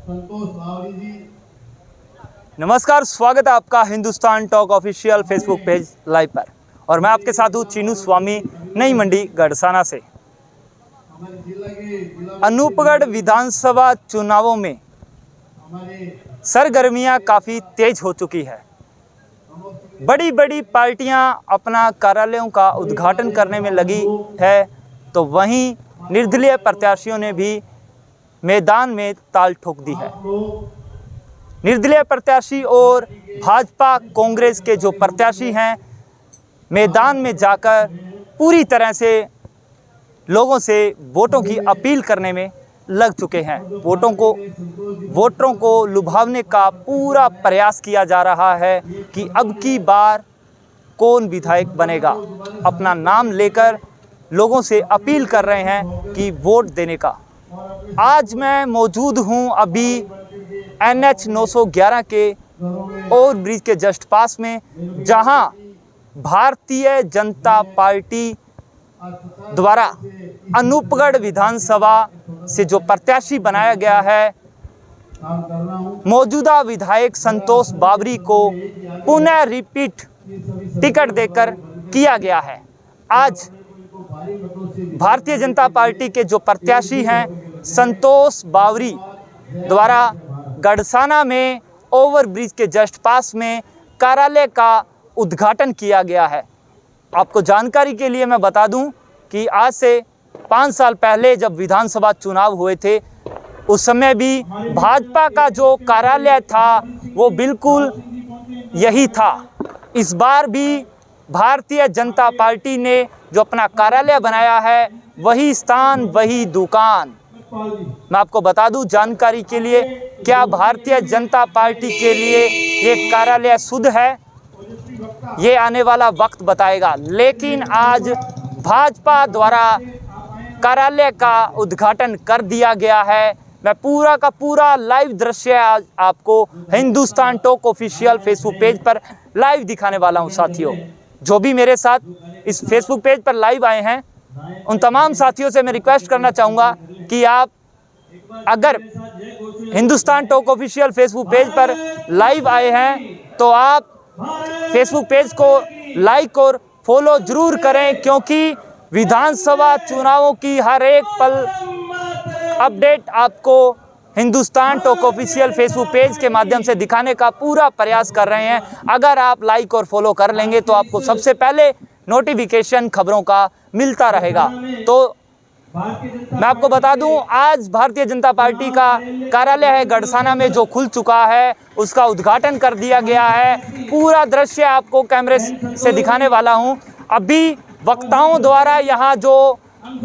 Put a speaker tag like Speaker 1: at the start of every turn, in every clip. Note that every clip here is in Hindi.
Speaker 1: संतोष बावरी जी।
Speaker 2: नमस्कार, स्वागत है आपका Hindustan talk official Facebook page live पर। और मैं आपके साथ हूँ चीनू स्वामी, नई मंडी गढ़साना से। अनूपगढ़ विधानसभा चुनावों में सरगर्मियां काफ़ी तेज हो चुकी है। बड़ी बड़ी पार्टियां अपना कार्यालयों का उद्घाटन करने में लगी है, तो वहीं निर्दलीय प्रत्याशियों ने भी मैदान में ताल ठोक दी है। निर्दलीय प्रत्याशी और भाजपा कांग्रेस के जो प्रत्याशी हैं, मैदान में जाकर पूरी तरह से लोगों से वोटों की अपील करने में लग चुके हैं। वोटरों को लुभावने का पूरा प्रयास किया जा रहा है कि अब की बार कौन विधायक बनेगा। अपना नाम लेकर लोगों से अपील कर रहे हैं कि वोट देने का। आज मैं मौजूद हूं अभी NH 911 के ओवरब्रिज के जस्ट पास में, जहां भारतीय जनता पार्टी द्वारा अनूपगढ़ विधानसभा से जो प्रत्याशी बनाया गया है, मौजूदा विधायक संतोष बावरी को पुनः रिपीट टिकट देकर किया गया है। आज भारतीय जनता पार्टी के जो प्रत्याशी हैं संतोष बावरी द्वारा गढ़साना में ओवरब्रिज के जस्ट पास में कार्यालय का उद्घाटन किया गया है। आपको जानकारी के लिए मैं बता दूं कि आज से 5 साल पहले जब विधानसभा चुनाव हुए थे, उस समय भी भाजपा का जो कार्यालय था वो बिल्कुल यही था। इस बार भी भारतीय जनता पार्टी ने जो अपना कार्यालय बनाया है, वही स्थान वही दुकान। मैं आपको बता दूं जानकारी के लिए, क्या भारतीय जनता पार्टी के लिए ये कार्यालय शुद्ध है, ये आने वाला वक्त बताएगा। लेकिन आज भाजपा द्वारा कार्यालय का उद्घाटन कर दिया गया है। मैं पूरा का पूरा लाइव दृश्य आज आपको Hindustan talk official Facebook page पर लाइव दिखाने वाला हूं। साथियों, जो भी मेरे साथ इस फेसबुक पेज पर लाइव आए हैं, उन तमाम साथियों से मैं रिक्वेस्ट करना चाहूँगा कि आप अगर Hindustan talk official Facebook page पर लाइव आए हैं तो आप फेसबुक पेज को लाइक और फॉलो जरूर करें, क्योंकि विधानसभा चुनावों की हर एक पल अपडेट आपको Hindustan talk official Facebook page के माध्यम से दिखाने का पूरा प्रयास कर रहे हैं। अगर आप लाइक और फॉलो कर लेंगे तो आपको सबसे पहले नोटिफिकेशन खबरों का मिलता रहेगा। तो मैं आपको बता दूं, आज भारतीय जनता पार्टी का कार्यालय है गढ़साना में जो खुल चुका है, उसका उद्घाटन कर दिया गया है। पूरा दृश्य आपको कैमरे से दिखाने वाला हूं। अभी वक्ताओं द्वारा यहाँ जो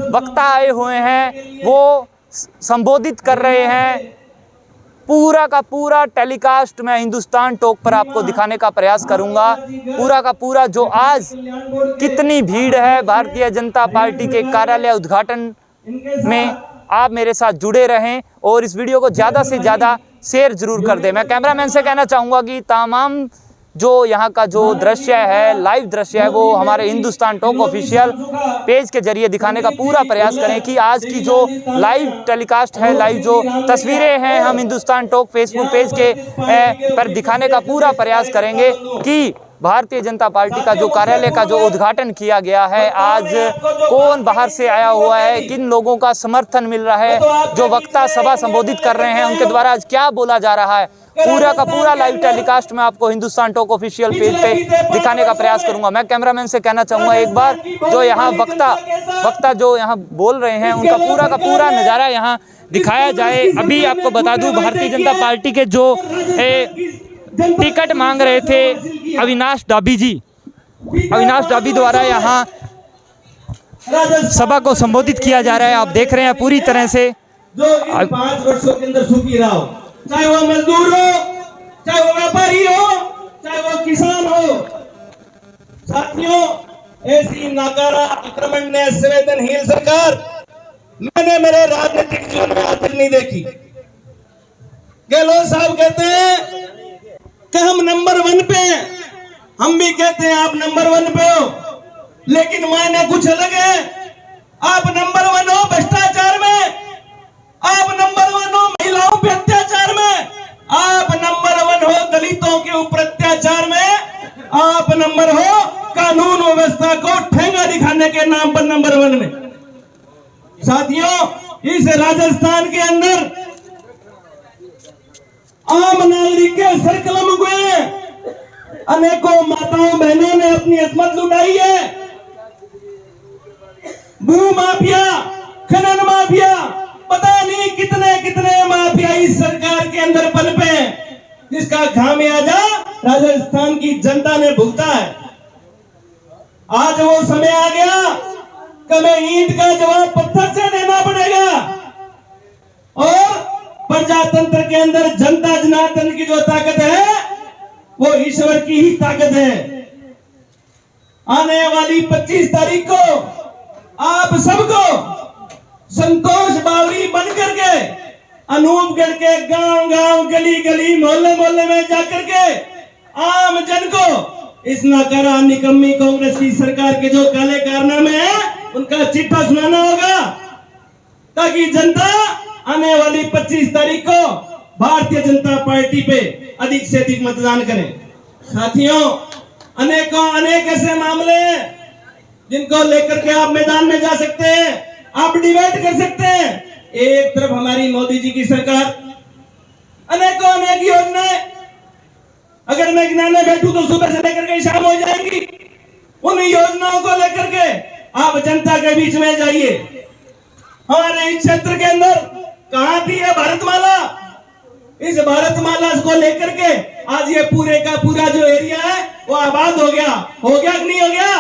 Speaker 2: वक्ता आए हुए हैं वो संबोधित कर रहे हैं। पूरा का पूरा टेलीकास्ट मैं हिंदुस्तान टॉक पर आपको दिखाने का प्रयास करूंगा। पूरा का पूरा जो आज कितनी भीड़ है भारतीय जनता पार्टी के कार्यालय उद्घाटन में, आप मेरे साथ जुड़े रहें और इस वीडियो को ज़्यादा से ज़्यादा शेयर जरूर कर दें। मैं कैमरामैन से कहना चाहूँगा कि तमाम जो यहाँ का जो दृश्य है, लाइव दृश्य है, वो हमारे हिंदुस्तान टॉक ऑफिशियल पेज के जरिए दिखाने का पूरा प्रयास करें कि आज की जो लाइव टेलीकास्ट है, लाइव जो तस्वीरें हैं, हम हिंदुस्तान टॉक फेसबुक पेज के पर दिखाने का पूरा प्रयास करेंगे कि भारतीय जनता पार्टी का जो कार्यालय का जो उद्घाटन किया गया है, आज कौन बाहर से आया हुआ है, किन लोगों का समर्थन मिल रहा है, जो वक्ता सभा संबोधित कर रहे हैं उनके द्वारा आज क्या बोला जा रहा है। पूरा का पूरा लाइव टेलीकास्ट में आपको हिंदुस्तान टॉक ऑफिशियल पेज पे दिखाने का प्रयास करूंगा। मैं कैमरामैन से कहना चाहूँगा एक बार जो यहाँ वक्ता जो यहाँ बोल रहे हैं उनका पूरा का पूरा नज़ारा यहाँ दिखाया जाए। अभी आपको बता दूँ, भारतीय जनता पार्टी के जो टिकट मांग रहे थे अविनाश डाबी जी, अविनाश डाबी द्वारा यहाँ सभा को संबोधित किया जा रहा है। आप देख रहे हैं पूरी तरह से
Speaker 1: जो 5 वर्षों के अंदर सुखी रहा हो, चाहे वो मजदूर हो, चाहे वो व्यापारी हो, चाहे वो किसान हो। साथियों, ऐसी नाकारा आक्रमण ने संवेदनहीन सरकार मैंने मेरे राजनीतिक जीवन में आज तक नहीं देखी। गहलोत साहब कहते हैं कि हम नंबर 1 पे हैं, हम भी कहते हैं आप नंबर 1 पे हो, लेकिन मायने कुछ अलग है। आप नंबर 1 हो भ्रष्टाचार में, आप नंबर 1 हो महिलाओं पे अत्याचार में, नंबर 1 में। साथियों, इस राजस्थान के अंदर आम नागरिक के सर कलम हुए, अनेकों माताओं बहनों ने अपनी अस्मत लुटाई है। भू माफिया, खनन माफिया, पता नहीं कितने कितने माफिया इस सरकार के अंदर पनपे हैं, जिसका खामियाजा राजस्थान की जनता ने भुगता है। आज वो समय आ गया कि हमें ईंट का जवाब पत्थर से देना पड़ेगा और प्रजातंत्र के अंदर जनता जनार्दन की जो ताकत है वो ईश्वर की ही ताकत है। आने वाली 25 तारीख को आप सबको संतोष बावरी बनकर के अनूपगढ़ के गांव गांव गली गली मोहल्ले मोहल्ले में जाकर के आम जन को इस नाकारा निकम्मी कांग्रेस की सरकार के जो काले कारनामे हैं उनका चिट्ठा सुनाना होगा, ताकि जनता आने वाली 25 तारीख को भारतीय जनता पार्टी पे अधिक से अधिक मतदान करें। साथियों, अनेक ऐसे मामले हैं जिनको लेकर के आप मैदान में जा सकते हैं, आप डिबेट कर सकते हैं। एक तरफ हमारी मोदी जी की सरकार, अनेक योजनाएं, अगर मैं गिनाने बैठूं तो सुबह से लेकर के शाम हो जाएंगी। उन योजनाओं को लेकर के आप जनता के बीच में जाइए। हमारे इस क्षेत्र के अंदर कहां थी है भारतमाला? इस भारतमाला को लेकर के आज ये पूरे का पूरा जो एरिया है वो आबाद हो गया कि नहीं हो गया?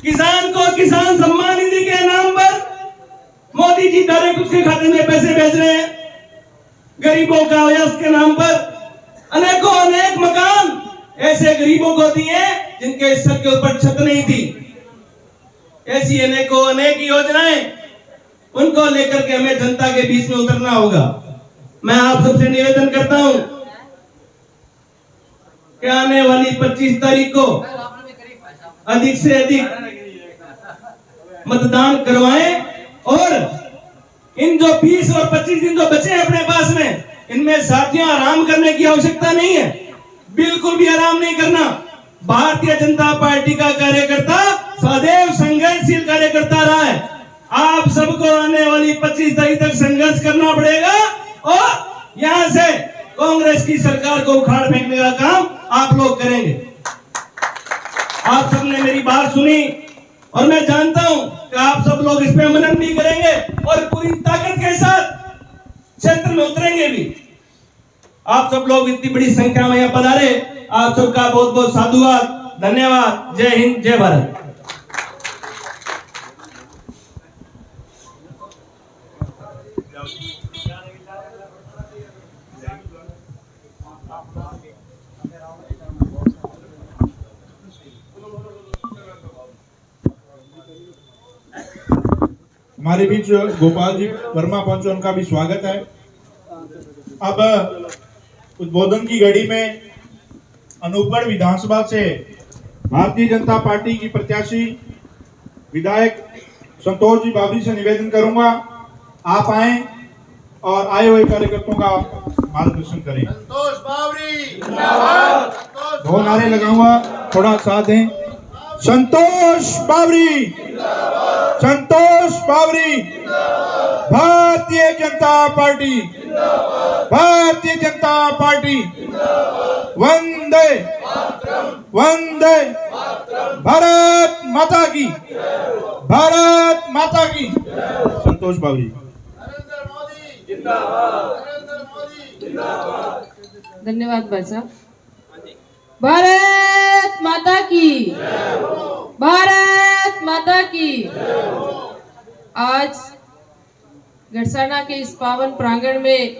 Speaker 1: किसान को किसान सम्मान निधि के नाम पर मोदी जी डायरेक्ट उसके खाते में पैसे भेज रहे हैं। गरीबों का वयस के नाम पर अनेक मकान ऐसे गरीबों को दिए जिनके सर के ऊपर छत नहीं थी। ऐसी अनेक योजनाएं, उनको लेकर के हमें जनता के बीच में उतरना होगा। मैं आप सबसे निवेदन करता हूं कि आने वाली 25 तारीख को अधिक से अधिक मतदान करवाएं और इन जो 20 और 25 दिन जो बचे हैं अपने पास में, इनमें साथियों आराम करने की आवश्यकता नहीं है, बिल्कुल भी आराम नहीं करना। भारतीय जनता पार्टी का कार्यकर्ता सदैव संघर्षशील कार्यकर्ता रहा है। आप सबको आने वाली 25 तारीख तक संघर्ष करना पड़ेगा और यहां से कांग्रेस की सरकार को उखाड़ फेंकने का काम आप लोग करेंगे। आप सबने मेरी बात सुनी और मैं जानता हूं कि आप सब लोग इस पे मनन भी करेंगे और पूरी ताकत के साथ क्षेत्र में उतरेंगे भी। आप सब लोग इतनी बड़ी संख्या में यहाँ पधारे, आप सबका बहुत बहुत साधुवाद, धन्यवाद। जय हिंद, जय भारत।
Speaker 3: हमारे बीच गोपाल जी वर्मा पहुंचे, उनका भी स्वागत है। अब उद्बोधन की घड़ी में अनूपगढ़ विधानसभा से भारतीय जनता पार्टी की प्रत्याशी विधायक संतोष जी बावरी से निवेदन करूंगा, आप आए और आए हुए कार्यकर्ताओं का मार्गदर्शन करें।
Speaker 4: संतोष बावरी जिंदाबाद।
Speaker 3: 2 नारे लगाऊंगा, थोड़ा साथ दें। संतोष बावरी, संतोष बावरी, भारतीय जनता पार्टी, भारतीय जनता पार्टी, वंदे वंदे भारत माता की, भारत माता की। संतोष बावरी।
Speaker 4: नरेंद्र मोदी जिंदाबाद, नरेंद्र मोदी जिंदाबाद।
Speaker 5: धन्यवाद भाई साहब। भारत माता की, भारत माता की। आज गढ़साना के इस पावन प्रांगण में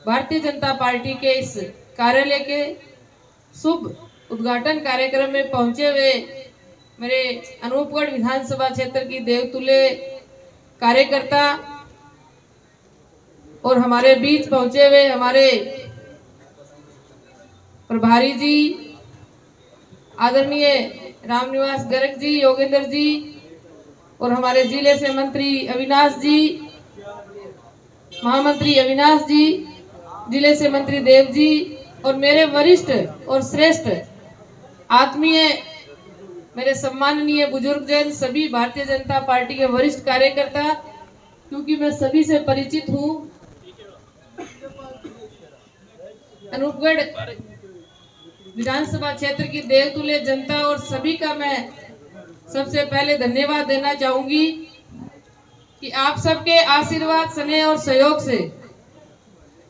Speaker 5: भारतीय जनता पार्टी के इस कार्यालय के शुभ उद्घाटन कार्यक्रम में पहुंचे हुए मेरे अनूपगढ़ विधानसभा क्षेत्र की देवतुल्य कार्यकर्ता और हमारे बीच पहुंचे हुए हमारे प्रभारी जी, आदरणीय रामनिवास गर्ग जी, योगेंद्र जी और हमारे जिले से मंत्री अविनाश जी, महामंत्री अविनाश जी, जिले से मंत्री देव जी और मेरे वरिष्ठ और श्रेष्ठ आत्मीय मेरे सम्माननीय बुजुर्गजन, सभी भारतीय जनता पार्टी के वरिष्ठ कार्यकर्ता, क्योंकि मैं सभी से परिचित हूँ। अनूपगढ़ विधानसभा क्षेत्र की देवतुल्य जनता और सभी का मैं सबसे पहले धन्यवाद देना चाहूंगी कि आप सबके आशीर्वाद, स्नेह और सहयोग से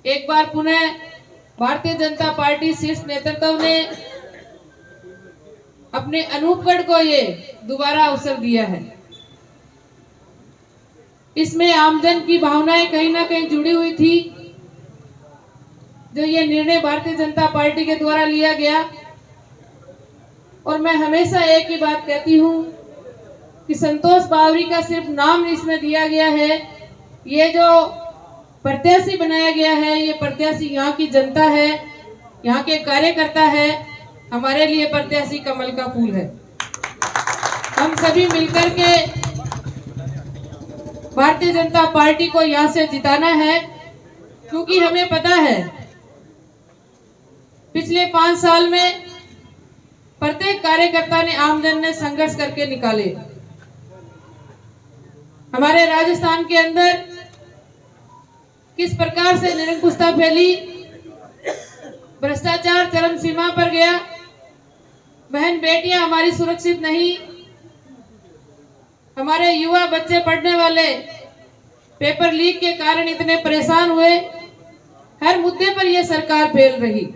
Speaker 5: एक बार पुनः भारतीय जनता पार्टी शीर्ष नेतृत्व ने अपने अनूपगढ़ को ये दोबारा अवसर दिया है। इसमें आमजन की भावनाएं कहीं ना कहीं जुड़ी हुई थी। जो ये निर्णय भारतीय जनता पार्टी के द्वारा लिया गया, और मैं हमेशा एक ही बात कहती हूँ कि संतोष बावरी का सिर्फ नाम इसमें दिया गया है। ये जो प्रत्याशी बनाया गया है, ये प्रत्याशी यहाँ की जनता है, यहाँ के कार्यकर्ता है। हमारे लिए प्रत्याशी कमल का फूल है। हम सभी मिलकर के भारतीय जनता पार्टी को यहाँ से जिताना है, क्योंकि हमें पता है पिछले 5 साल में प्रत्येक कार्यकर्ता ने, आमजन ने संघर्ष करके निकाले। हमारे राजस्थान के अंदर किस प्रकार से निरंकुशता फैली, भ्रष्टाचार चरम सीमा पर गया, बहन बेटियां हमारी सुरक्षित नहीं, हमारे युवा बच्चे पढ़ने वाले पेपर लीक के कारण इतने परेशान हुए। हर मुद्दे पर यह सरकार फेल रही।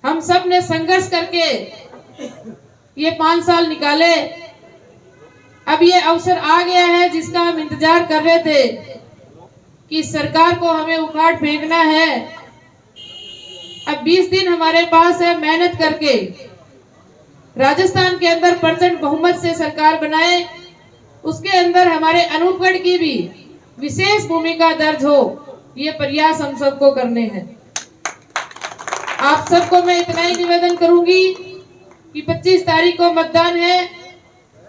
Speaker 5: हम सब ने संघर्ष करके ये 5 साल निकाले। अब ये अवसर आ गया है जिसका हम इंतजार कर रहे थे कि सरकार को हमें उखाड़ फेंकना है। अब 20 दिन हमारे पास है, मेहनत करके राजस्थान के अंदर प्रचंड बहुमत से सरकार बनाए। उसके अंदर हमारे अनूपगढ़ की भी विशेष भूमिका दर्ज हो, ये प्रयास हम सबको करने हैं। आप सबको मैं इतना ही निवेदन करूंगी कि 25 तारीख को मतदान है।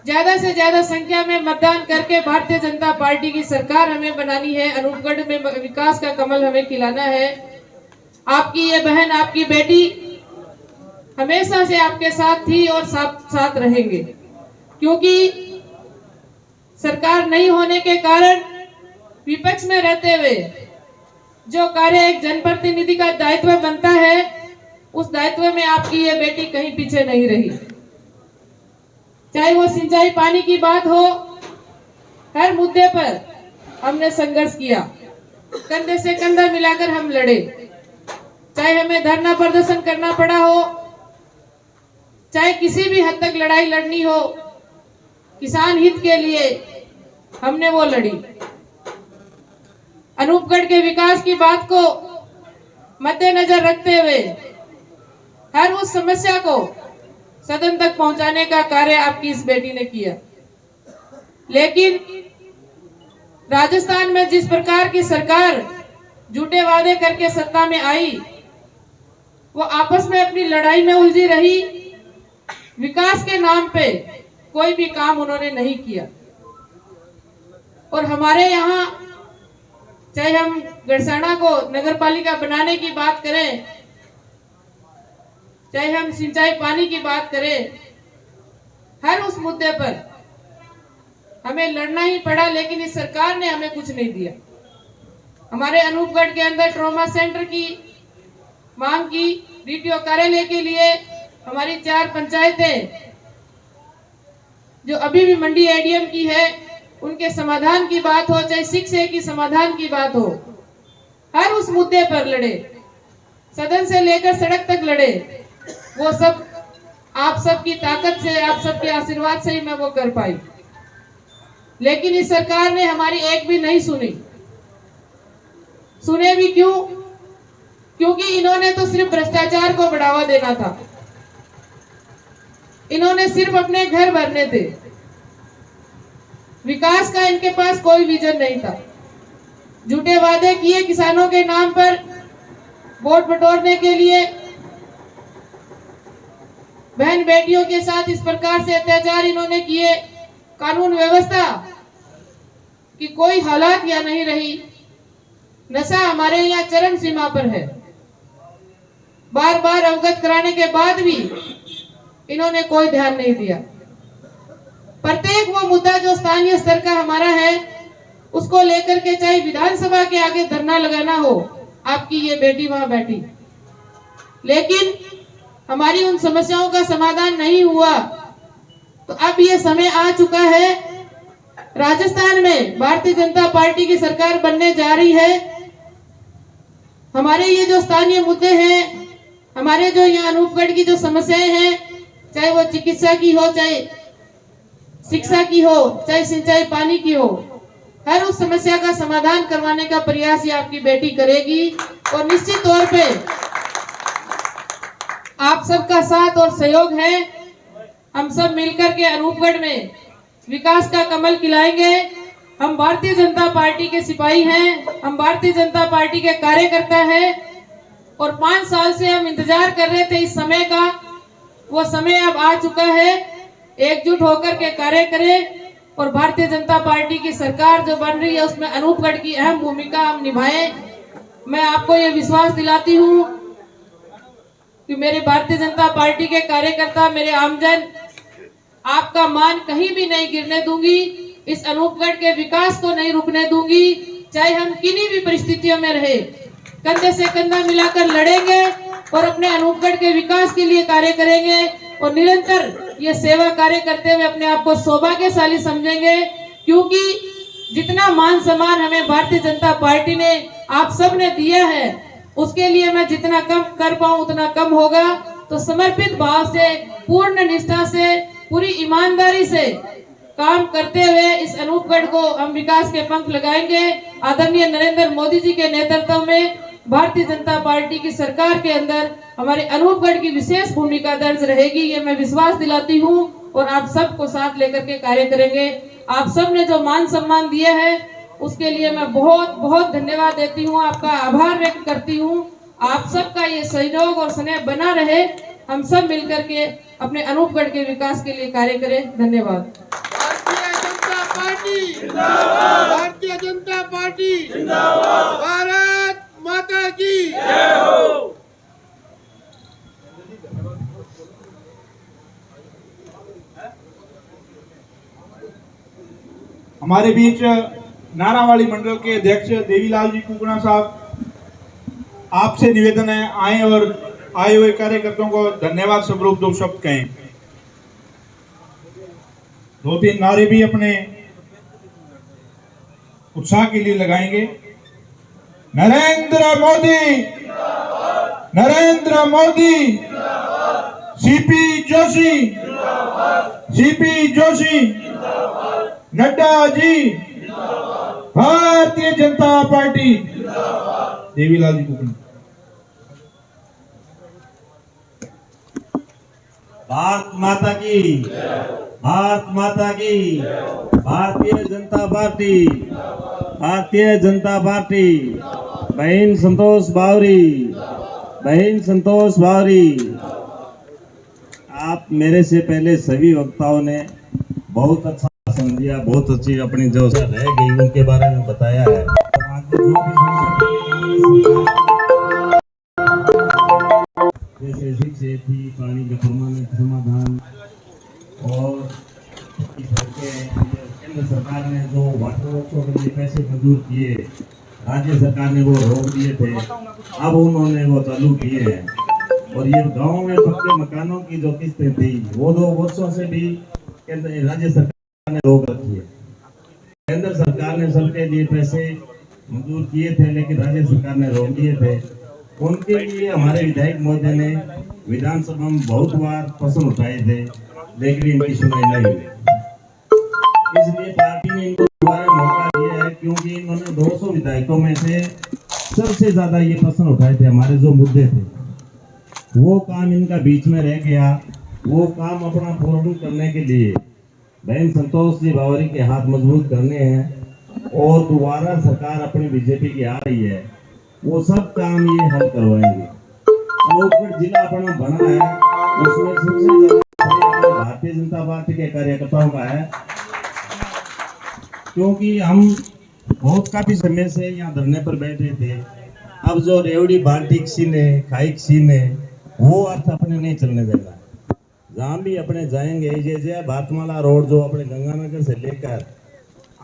Speaker 5: ज्यादा से ज्यादा संख्या में मतदान करके भारतीय जनता पार्टी की सरकार हमें बनानी है। अनूपगढ़ में विकास का कमल हमें खिलाना है। आपकी ये बहन, आपकी बेटी हमेशा से आपके साथ थी और साथ रहेंगे, क्योंकि सरकार नहीं होने के कारण विपक्ष में रहते हुए जो कार्य एक जनप्रतिनिधि का दायित्व बनता है, उस दायित्व में आपकी ये बेटी कहीं पीछे नहीं रही। चाहे वो सिंचाई पानी की बात हो, हर मुद्दे पर हमने संघर्ष किया, कंधे से कंधा मिलाकर हम लड़े। चाहे हमें धरना प्रदर्शन करना पड़ा हो, चाहे किसी भी हद तक लड़ाई लड़नी हो, किसान हित के लिए हमने वो लड़ी। अनूपगढ़ के विकास की बात को मद्देनजर रखते हुए हर उस समस्या को सदन तक पहुंचाने का कार्य आपकी इस बेटी ने किया। लेकिन राजस्थान में जिस प्रकार की सरकार झूठे वादे करके सत्ता में आई, वो आपस में अपनी लड़ाई में उलझी रही। विकास के नाम पे कोई भी काम उन्होंने नहीं किया। और हमारे यहाँ चाहे हम गड़साना को नगरपालिका बनाने की बात करें, चाहे हम सिंचाई पानी की बात करें, हर उस मुद्दे पर हमें लड़ना ही पड़ा। लेकिन इस सरकार ने हमें कुछ नहीं दिया। हमारे अनूपगढ़ के अंदर ट्रॉमा सेंटर की मांग की, डीटीओ कार्यालय के लिए हमारी 4 पंचायतें जो अभी भी मंडी एडीएम की है, उनके समाधान की बात हो, चाहे शिक्षा की समाधान की बात हो, हर उस मुद्दे पर लड़े। सदन से लेकर सड़क तक लड़े। वो सब आप सबकी ताकत से, आप सबके आशीर्वाद से ही मैं वो कर पाई। लेकिन इस सरकार ने हमारी एक भी नहीं सुनी। सुने भी क्यों? क्योंकि इन्होंने तो सिर्फ भ्रष्टाचार को बढ़ावा देना था। इन्होंने सिर्फ अपने घर भरने थे। विकास का इनके पास कोई विजन नहीं था। झूठे वादे किए किसानों के नाम पर वोट बटोरने के लिए। बहन बेटियों के साथ इस प्रकार से अत्याचार इन्होंने किए। कानून व्यवस्था की कोई हालात या नहीं रही। नशा हमारे यहाँ चरम सीमा पर है। बार बार अवगत कराने के बाद भी इन्होंने कोई ध्यान नहीं दिया। प्रत्येक वो मुद्दा जो स्थानीय स्तर का हमारा है उसको लेकर के चाहे विधानसभा के आगे धरना लगाना हो, आपकी ये बेटी वहां बैठी, लेकिन हमारी उन समस्याओं का समाधान नहीं हुआ। तो अब ये समय आ चुका है, राजस्थान में भारतीय जनता पार्टी की सरकार बनने जा रही है। हमारे ये जो स्थानीय मुद्दे हैं, हमारे जो यहाँ अनूपगढ़ की जो समस्याएं हैं, चाहे वो चिकित्सा की हो, चाहे शिक्षा की हो, चाहे सिंचाई पानी की हो, हर उस समस्या का समाधान करवाने का प्रयास ये आपकी बेटी करेगी। और निश्चित तौर पे आप सबका साथ और सहयोग है। हम सब मिलकर के अनूपगढ़ में विकास का कमल खिलाएंगे। हम भारतीय जनता पार्टी के सिपाही हैं, हम भारतीय जनता पार्टी के कार्यकर्ता हैं और 5 साल से हम इंतजार कर रहे थे इस समय का। वो समय अब आ चुका है, एकजुट होकर के कार्य करें और भारतीय जनता पार्टी की सरकार जो बन रही है उसमें अनूपगढ़ की अहम भूमिका हम निभाएं। मैं आपको ये विश्वास दिलाती हूँ कि मेरे भारतीय जनता पार्टी के कार्यकर्ता, मेरे आमजन, आपका मान कहीं भी नहीं गिरने दूंगी। इस अनूपगढ़ के विकास को नहीं रुकने दूंगी, चाहे हम किन्हीं भी परिस्थितियों में रहे। कंधे से कंधा मिलाकर लड़ेंगे और अपने अनूपगढ़ के विकास के लिए कार्य करेंगे और निरंतर ये सेवा कार्य करते हुए अपने आप को सौभाग्यशाली समझेंगे, क्योंकि जितना मान सम्मान हमें भारतीय जनता पार्टी ने, आप सब ने दिया है, उसके लिए मैं जितना कम कर पाऊं उतना कम होगा। तो समर्पित भाव से, पूर्ण निष्ठा से, पूरी ईमानदारी से काम करते हुए इस अनूपगढ़ को हम विकास के पंख लगाएंगे। आदरणीय नरेंद्र मोदी जी के नेतृत्व में भारतीय जनता पार्टी की सरकार के अंदर हमारे अनूपगढ़ की विशेष भूमिका दर्ज रहेगी, ये मैं विश्वास दिलाती हूँ और आप सबको साथ लेकर के कार्य करेंगे। आप सब ने जो मान सम्मान दिया है उसके लिए मैं बहुत बहुत धन्यवाद देती हूँ, आपका आभार व्यक्त करती हूँ। आप सबका ये सहयोग और स्नेह बना रहे, हम सब मिलकर के अपने अनूपगढ़ के विकास के लिए कार्य करें। धन्यवाद।
Speaker 4: भारतीय जनता पार्टी जिंदाबाद, भारत माता की जय हो।
Speaker 3: हमारे बीच नारावाली मंडल के अध्यक्ष देवीलाल जी कुकड़ा साहब, आपसे निवेदन है, आए और आए हुए कार्यकर्ताओं को धन्यवाद स्वरूप 2 शब्द कहें। 2-3 नारे भी अपने उत्साह के लिए लगाएंगे। Narendra Modi, Narendra Modi, CP Joshi, CP Joshi, Nadda ji, Bharatiya Janata party. Devilal ji कुकड़ी।
Speaker 1: Bharat माता की, भारत माता की, भारतीय जनता पार्टी, भारतीय जनता पार्टी। बहन संतोष बावरी, बहन संतोष बावरी। आप मेरे से पहले सभी वक्ताओं ने बहुत अच्छा भाषण दिया, बहुत अच्छी अपनी जो रह गई उनके बारे में बताया है। जैसे शिक्षा थी, पानी का परमानेंट समाधान, और केंद्र सरकार ने जो वाटर वर्क्सों के लिए पैसे मंजूर किए, राज्य सरकार ने वो रोक दिए थे, अब उन्होंने वो चालू किए हैं। और ये गांव में पक्के मकानों की जो किस्तें थी वो 2 वर्षों से भी राज्य सरकार ने रोक रखी है। केंद्र सरकार ने सबके लिए पैसे मंजूर किए थे, लेकिन राज्य सरकार ने रोक दिए थे। उनके लिए हमारे विधायक महोदय ने विधानसभा में बहुत बार प्रश्न उठाए थे, लेकिन इनकी सुनाई नहीं हुई। इसलिए पार्टी ने इनको दोबारा मौका दिया है, क्योंकि इन्होंने 200 विधायकों में से सबसे ज्यादा ये प्रश्न उठाए थे। हमारे जो मुद्दे थे वो काम इनका बीच में रह गया। वो काम अपना पूर्ण करने के लिए बहन संतोष जी बावरी के हाथ मजबूत करने हैं और दोबारा सरकार अपनी बीजेपी की आ रही है, वो सब काम ये हल करवाएंगे। अनूपगढ़ जिला अपना बना है, उसमें सबसे ज्यादा भारतीय जनता पार्टी के कार्यकर्ताओं का है, क्योंकि हम बहुत काफी समय से यहाँ धरने पर बैठे थे। अब जो रेवड़ी बाल्टिक सीन है, खाइक सीन है, वो अर्थ अपने नहीं चलने देगा।
Speaker 6: जहाँ भी अपने जाएंगे ये भारतमाला रोड जो अपने गंगानगर से लेकर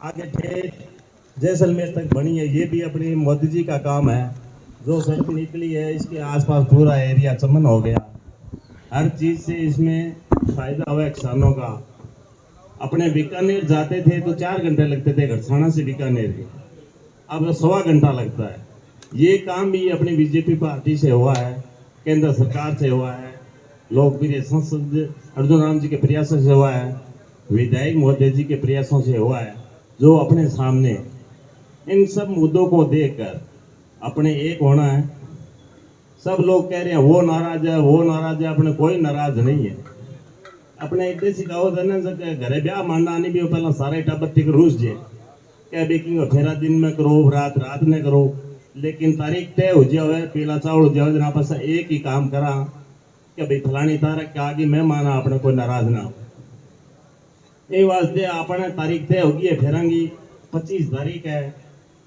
Speaker 6: आगे ठेठ जैसलमेर तक बनी है, ये भी अपनी मोदी जी का काम है। जो सड़क निकली है इसके आसपास पूरा एरिया चमन हो गया, हर चीज़ से इसमें फायदा हुआ है किसानों का। अपने बीकानेर जाते थे तो 4 घंटे लगते थे घड़साना से बीकानेर, अब 1.25 घंटा लगता है। ये काम भी अपनी बीजेपी पार्टी से हुआ है, केंद्र सरकार से हुआ है, लोकप्रिय सांसद अर्जुन राम जी के प्रयासों से हुआ है, विधायक मोदी जी के प्रयासों से हुआ है। जो अपने सामने इन सब मुद्दों को देखकर अपने एक होना है। सब लोग कह रहे हैं वो नाराज है, वो नाराज है, अपने कोई नाराज नहीं है। अपने एक देसी कहावत है ना, घरे ब्याह मांडा नहीं भी पहला सारे टब्बर टिक रूस जे क्या बेकिंग फेरा दिन में करो, रात रात में करो, लेकिन तारीख तय हो जाए, पीला चावल हो जाए, जना पास एक ही काम करा कि भाई फलानी तारीख के आगे मैं माना अपने कोई नाराज ना हो। ये वास्ते अपने तारीख तय होगी है, फेरांगी 25 तारीख है।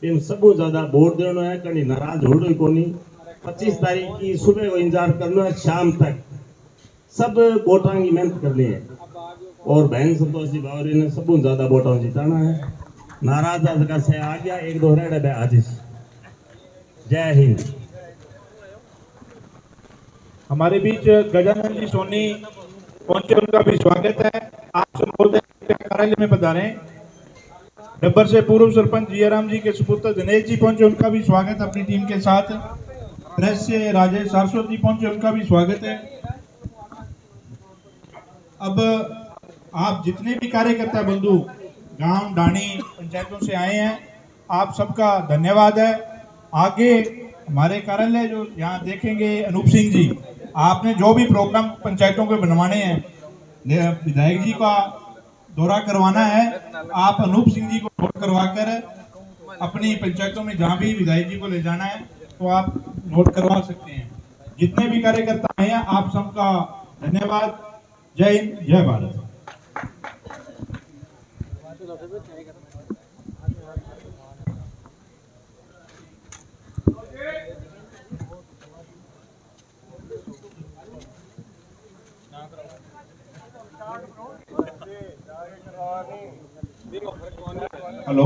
Speaker 6: इन सबू ज्यादा वोट देना है, कहीं नाराज हो रही को नहीं। 25 तारीख की सुबह को इंतजार करना है, शाम तक सब वोटां की मेहनत करनी है और बहन संतोष जी बावरी ने सबू ज्यादा वोटां जिताना है। नाराज का से आ गया 1-2 रेड आजिश। जय हिंद।
Speaker 3: हमारे बीच गजानन जी सोनी पहुंचे, उनका भी स्वागत है। आप संबोधन कार्यालय में पधारे। डब्बर से पूर्व सरपंच जियाराम जी के सुपुत्र दिनेश जी पहुंचे, उनका भी स्वागत अपनी टीम के साथ। प्रेस से राजेश सारस्वत जी पहुंचे, उनका भी स्वागत है। अब आप जितने भी कार्यकर्ता बंधु गांव डाणी पंचायतों से आए हैं, आप सबका धन्यवाद है। आगे हमारे कार्यालय जो यहाँ देखेंगे अनूप सिंह जी, आपने जो भी प्रोग्राम पंचायतों के बनवाने हैं, विधायक जी का दौरा करवाना है, आप अनूप सिंह जी को नोट करवाकर अपनी पंचायतों में जहाँ भी विधायक जी को ले जाना है तो आप नोट करवा सकते हैं। जितने भी कार्यकर्ता आए हैं, आप सबका धन्यवाद। जय हिंद, जय भारत। हेलो,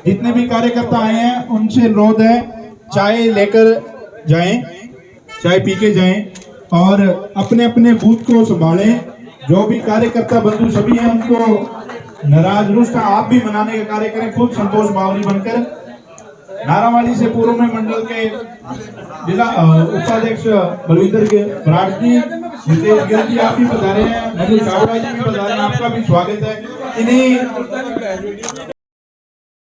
Speaker 3: जितने भी कार्यकर्ता आए हैं उनसे अनुरोध है, चाय लेकर जाएं, चाय पी के जाएं और अपने अपने बूथ को संभालें। जो भी कार्यकर्ता बंधु सभी हैं उनको नाराज रुष्ट आप भी मनाने का कार्य करें, खुद संतोष बावरी बनकर। नारावाली से पूर्व में मंडल के जिला उपाध्यक्ष बलविंदर के बराड़ जी, नितेश गिल जी आप भी पधारे हैं, मधु चावड़ा जी भी पधारे हैं, आपका भी स्वागत है। इन्हीं